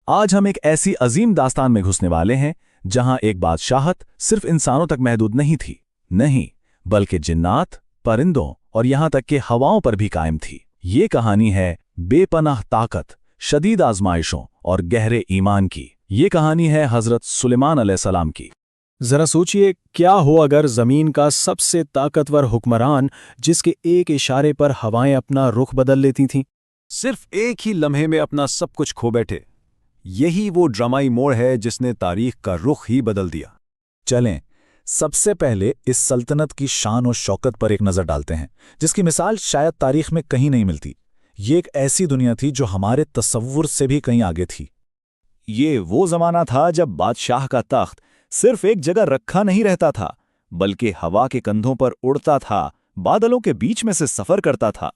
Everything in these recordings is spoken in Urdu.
آج ہم ایک ایسی عظیم داستان میں گھسنے والے ہیں جہاں ایک بادشاہت صرف انسانوں تک محدود نہیں تھی، نہیں، بلکہ جنات، پرندوں اور یہاں تک کہ ہواؤں پر بھی قائم تھی۔ یہ کہانی ہے بے پناہ طاقت، شدید آزمائشوں اور گہرے ایمان کی۔ یہ کہانی ہے حضرت سلیمان علیہ السلام کی۔ ذرا سوچئے، کیا ہو اگر زمین کا سب سے طاقتور حکمران، جس کے ایک اشارے پر ہوائیں اپنا رخ بدل لیتی تھیں، صرف ایک ہی لمحے میں اپنا سب کچھ کھو بیٹھے۔ یہی وہ ڈرامائی موڑ ہے جس نے تاریخ کا رخ ہی بدل دیا۔ چلیں سب سے پہلے اس سلطنت کی شان و شوکت پر ایک نظر ڈالتے ہیں، جس کی مثال شاید تاریخ میں کہیں نہیں ملتی۔ یہ ایک ایسی دنیا تھی جو ہمارے تصور سے بھی کہیں آگے تھی۔ یہ وہ زمانہ تھا جب بادشاہ کا تخت صرف ایک جگہ رکھا نہیں رہتا تھا، بلکہ ہوا کے کندھوں پر اڑتا تھا، بادلوں کے بیچ میں سے سفر کرتا تھا۔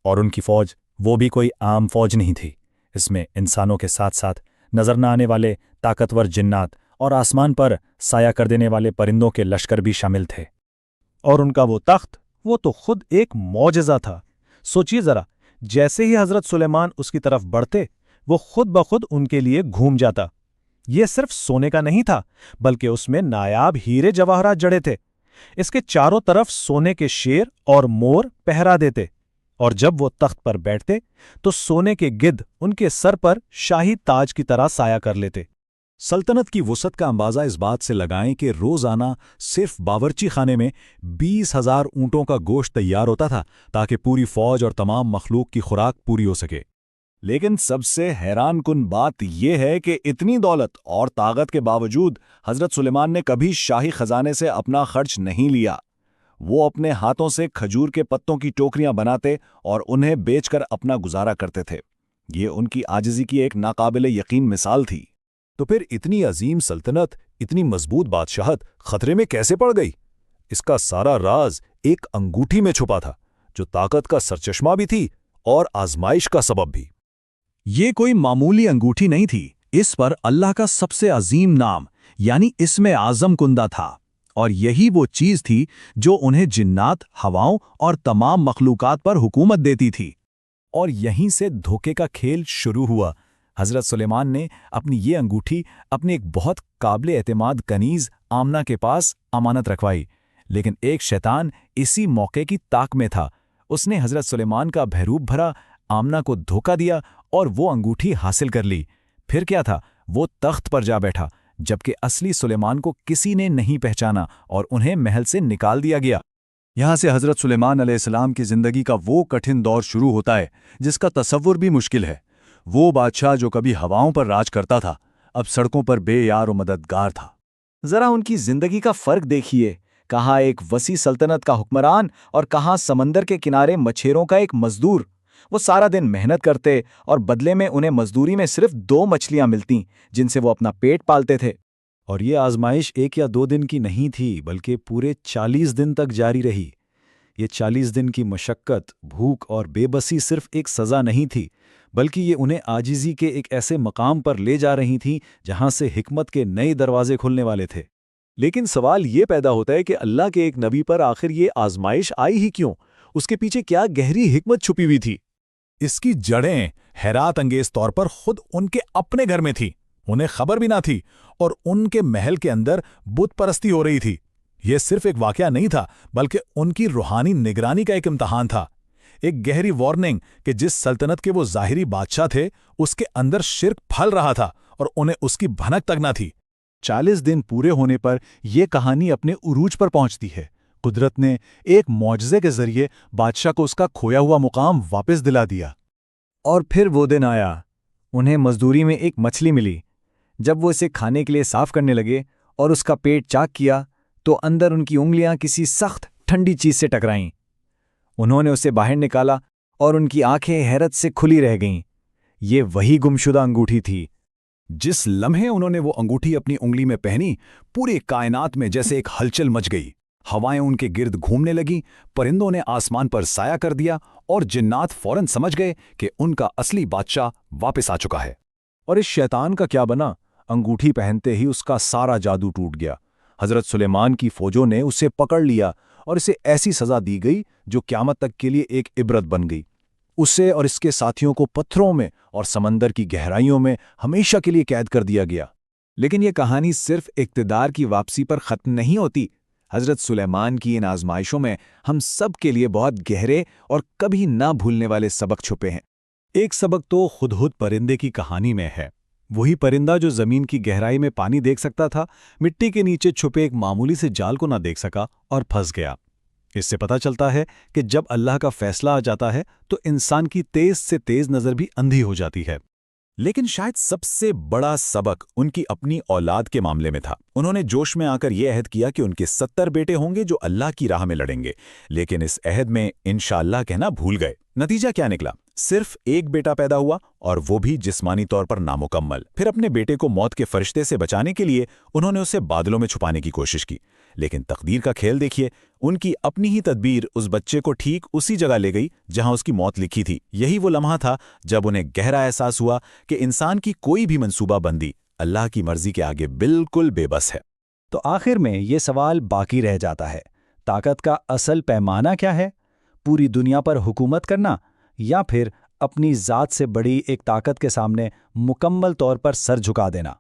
اور ان کی فوج وہ بھی کوئی عام فوج نہیں تھی۔ اس میں انسانوں کے ساتھ ساتھ نظر نہ آنے والے طاقتور جنات اور آسمان پر سایہ کر دینے والے پرندوں کے لشکر بھی شامل تھے۔ اور ان کا وہ تخت، وہ تو خود ایک معجزہ تھا۔ سوچئے ذرا، جیسے ہی حضرت سلیمان اس کی طرف بڑھتے، وہ خود بخود ان کے لیے گھوم جاتا۔ یہ صرف سونے کا نہیں تھا، بلکہ اس میں نایاب ہیرے جواہرات جڑے تھے۔ اس کے چاروں طرف سونے کے شیر اور مور پہرا دیتے، اور جب وہ تخت پر بیٹھتے تو سونے کے گدھ ان کے سر پر شاہی تاج کی طرح سایہ کر لیتے۔ سلطنت کی وسعت کا اندازہ اس بات سے لگائیں کہ روزانہ صرف باورچی خانے میں 20,000 اونٹوں کا گوشت تیار ہوتا تھا تاکہ پوری فوج اور تمام مخلوق کی خوراک پوری ہو سکے۔ لیکن سب سے حیران کن بات یہ ہے کہ اتنی دولت اور طاقت کے باوجود حضرت سلیمان نے کبھی شاہی خزانے سے اپنا خرچ نہیں لیا۔ وہ اپنے ہاتھوں سے کھجور کے پتوں کی ٹوکریاں بناتے اور انہیں بیچ کر اپنا گزارا کرتے تھے۔ یہ ان کی عاجزی کی ایک ناقابل یقین مثال تھی۔ تو پھر اتنی عظیم سلطنت، اتنی مضبوط بادشاہت خطرے میں کیسے پڑ گئی؟ اس کا سارا راز ایک انگوٹھی میں چھپا تھا، جو طاقت کا سرچشمہ بھی تھی اور آزمائش کا سبب بھی۔ یہ کوئی معمولی انگوٹھی نہیں تھی، اس پر اللہ کا سب سے عظیم نام یعنی اسم اعظم کندہ تھا، اور یہی وہ چیز تھی جو انہیں جنات، ہواؤں اور تمام مخلوقات پر حکومت دیتی تھی۔ اور یہیں سے دھوکے کا کھیل شروع ہوا۔ حضرت سلیمان نے اپنی یہ انگوٹھی اپنے ایک بہت قابل اعتماد کنیز آمنہ کے پاس امانت رکھوائی، لیکن ایک شیطان اسی موقع کی طاق میں تھا۔ اس نے حضرت سلیمان کا بحروب بھرا آمنہ کو دھوکہ دیا اور وہ انگوٹھی حاصل کر لی۔ پھر کیا تھا، وہ تخت پر جا بیٹھا، جبکہ اصلی سلیمان کو کسی نے نہیں پہچانا اور انہیں محل سے نکال دیا گیا۔ یہاں سے حضرت سلیمان علیہ السلام کی زندگی کا وہ کٹھن دور شروع ہوتا ہے جس کا تصور بھی مشکل ہے۔ وہ بادشاہ جو کبھی ہواؤں پر راج کرتا تھا، اب سڑکوں پر بے یار و مددگار تھا۔ ذرا ان کی زندگی کا فرق دیکھیے، کہاں ایک وسیع سلطنت کا حکمران اور کہاں سمندر کے کنارے مچھیروں کا ایک مزدور۔ وہ سارا دن محنت کرتے اور بدلے میں انہیں مزدوری میں صرف 2 مچھلیاں ملتیں جن سے وہ اپنا پیٹ پالتے تھے۔ اور یہ آزمائش 1 یا 2 دن کی نہیں تھی، بلکہ پورے 40 دن تک جاری رہی۔ یہ 40 دن کی مشقت، بھوک اور بے بسی صرف ایک سزا نہیں تھی، بلکہ یہ انہیں عاجزی کے ایک ایسے مقام پر لے جا رہی تھیں جہاں سے حکمت کے نئے دروازے کھلنے والے تھے۔ لیکن سوال یہ پیدا ہوتا ہے کہ اللہ کے ایک نبی پر آخر یہ آزمائش آئی ہی کیوں؟ اس کے پیچھے کیا گہری حکمت چھپی ہوئی تھی؟ اس کی جڑیں حیرات انگیز طور پر خود ان کے اپنے گھر میں تھی۔ انہیں خبر بھی نہ تھی، اور ان کے محل کے اندر بت پرستی ہو رہی تھی۔ یہ صرف ایک واقعہ نہیں تھا، بلکہ ان کی روحانی نگرانی کا ایک امتحان تھا، ایک گہری وارننگ کہ جس سلطنت کے وہ ظاہری بادشاہ تھے، اس کے اندر شرک پھل رہا تھا اور انہیں اس کی بھنک تک نہ تھی۔ 40 دن پورے ہونے پر یہ کہانی اپنے عروج پر پہنچتی ہے۔ قدرت نے ایک معجزے کے ذریعے بادشاہ کو اس کا کھویا ہوا مقام واپس دلا دیا۔ اور پھر وہ دن آیا، انہیں مزدوری میں ایک مچھلی ملی۔ جب وہ اسے کھانے کے لیے صاف کرنے لگے اور اس کا پیٹ چاک کیا تو اندر ان کی انگلیاں کسی سخت ٹھنڈی چیز سے ٹکرائیں۔ انہوں نے اسے باہر نکالا اور ان کی آنکھیں حیرت سے کھلی رہ گئیں۔ یہ وہی گمشدہ انگوٹھی تھی۔ جس لمحے انہوں نے وہ انگوٹھی اپنی انگلی میں پہنی، پوری کائنات میں جیسے ایک ہلچل مچ گئی۔ ہوائیں ان کے گرد گھومنے لگیں، پرندوں نے آسمان پر سایہ کر دیا، اور جنات فوراً سمجھ گئے کہ ان کا اصلی بادشاہ واپس آ چکا ہے۔ اور اس شیطان کا کیا بنا؟ انگوٹھی پہنتے ہی اس کا سارا جادو ٹوٹ گیا۔ حضرت سلیمان کی فوجوں نے اسے پکڑ لیا اور اسے ایسی سزا دی گئی جو قیامت تک کے لیے ایک عبرت بن گئی۔ اسے اور اس کے ساتھیوں کو پتھروں میں اور سمندر کی گہرائیوں میں ہمیشہ کے لیے قید کر دیا گیا۔ لیکن یہ کہانی صرف اقتدار کی واپسی پر ختم نہیں ہوتی۔ حضرت سلیمان کی ان آزمائشوں میں ہم سب کے لیے بہت گہرے اور کبھی نہ بھولنے والے سبق چھپے ہیں۔ ایک سبق تو ہدہد پرندے کی کہانی میں ہے۔ وہی پرندہ جو زمین کی گہرائی میں پانی دیکھ سکتا تھا، مٹی کے نیچے چھپے ایک معمولی سے جال کو نہ دیکھ سکا اور پھنس گیا۔ اس سے پتہ چلتا ہے کہ جب اللہ کا فیصلہ آ جاتا ہے تو انسان کی تیز سے تیز نظر بھی اندھی ہو جاتی ہے۔ لیکن شاید سب سے بڑا سبق ان کی اپنی اولاد کے معاملے میں تھا۔ انہوں نے جوش میں آ کر یہ عہد کیا کہ ان کے 70 بیٹے ہوں گے جو اللہ کی راہ میں لڑیں گے، لیکن اس عہد میں انشاءاللہ کہنا بھول گئے۔ نتیجہ کیا نکلا؟ صرف ایک بیٹا پیدا ہوا، اور وہ بھی جسمانی طور پر نامکمل۔ پھر اپنے بیٹے کو موت کے فرشتے سے بچانے کے لیے انہوں نے اسے بادلوں میں چھپانے کی کوشش کی، لیکن تقدیر کا کھیل دیکھیے، ان کی اپنی ہی تدبیر اس بچے کو ٹھیک اسی جگہ لے گئی جہاں اس کی موت لکھی تھی۔ یہی وہ لمحہ تھا جب انہیں گہرا احساس ہوا کہ انسان کی کوئی بھی منصوبہ بندی اللہ کی مرضی کے آگے بالکل بے بس ہے۔ تو آخر میں یہ سوال باقی رہ جاتا ہے، طاقت کا اصل پیمانہ کیا ہے؟ پوری دنیا پر حکومت کرنا، یا پھر اپنی ذات سے بڑی ایک طاقت کے سامنے مکمل طور پر سر جھکا دینا؟